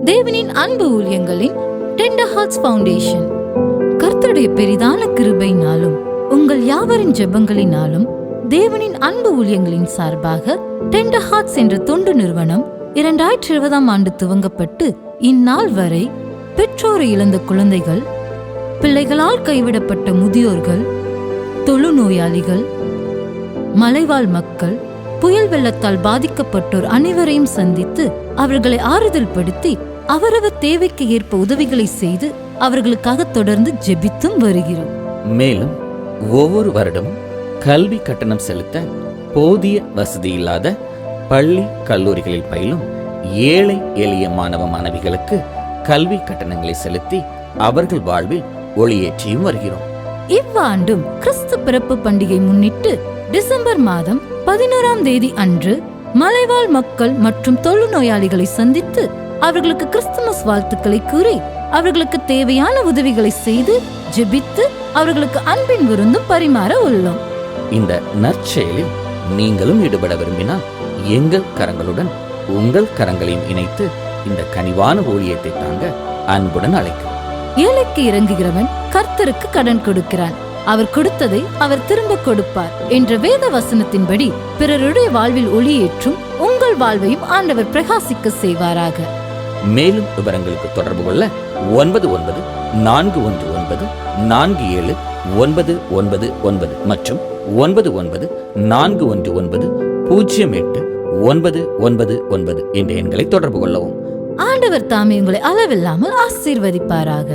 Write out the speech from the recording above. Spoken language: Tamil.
தேவனின் அன்பு ஊழியங்களின் டெண்டர் ஹார்ட்ஸ் ஃபவுண்டேஷன். கர்த்தருடைய பெரிதான கிருபையினாலும் உங்கள் யாவரின் ஜெபங்களினாலும் தேவனின் அன்பு ஊழியங்களின் சார்பாக டெண்டர் ஹார்ட்ஸ் என்ற தொண்டு நிறுவனம் 2020 ஆண்டு துவங்கப்பட்டு இந்நாள் வரை பெற்றோரை இழந்த குழந்தைகள், பிள்ளைகளால் கைவிடப்பட்ட முதியோர்கள், தொழுநோயாளிகள், மலைவாழ் மக்கள், புயல் வெள்ளத்தால் பாதிக்கப்பட்டோர் அனைவரையும் சந்தித்து அவர்களை ஆறுதல் படுத்தி அவரவர் தேவைக்கு ஏற்ப உதவிகளை செய்து அவர்களுக்காக தொடர்ந்து ஜெபித்தும் வருகிறோம். மேலும் ஒவ்வொரு வருடமும் கல்வி கட்டணம் செலுத்த போதிய வசதி இல்லாத பள்ளி கல்லூரிகளில் பயிலும் ஏழை எளிய மாணவ மாணவிகளுக்கு கல்வி கட்டணங்களை செலுத்தி அவர்கள் வாழ்வில் ஒளியேற்றியும் வருகிறோம். இவ்வாண்டும் கிறிஸ்து பிறப்பு பண்டிகை முன்னிட்டு டிசம்பர் மாதம் 11ஆம் தேதி அன்று மலைவாழ் மக்கள் மற்றும் தொழுநோயாளிகளை சந்தித்து அவர்களுக்கு கிறிஸ்துமஸ் வாழ்த்துக்களை கூறி அவர்களுக்கு தேவையான உதவிகளை செய்து ஜெபித்து அவர்களுக்கு அன்பின் விருந்தும் பரிமாற உள்ளோம். இந்த நற்செயலில் நீங்களும் ஈடுபட விரும்பினால் எங்கள் கரங்களுடன் உங்கள் கரங்களையும் இணைத்து இந்த கனிவான ஊழியத்தை தாங்க அன்புடன் அழைக்கிறோம். ஏழைக்கு இறங்குகிறவன் கர்த்தருக்கு கடன் கொடுக்கிறான், அவர் கொடுத்ததை அவர் திரும்ப கொடுப்பார் என்ற வேத வசனத்தின்படி பிறருடைய வாழ்வில் ஒளியேற்றும் உங்கள் வாழ்வையும் ஆண்டவர் பிரகாசிக்க செய்வாராக. மேலும் விவரங்களுக்கு தொடர்பு கொள்ள 99414799 மற்றும் 9941908999 என்ற எண்களை தொடர்பு கொள்ளவும். ஆண்டவர் தாமே உங்களை அளவில்லாமல் ஆசீர்வதிப்பாராக.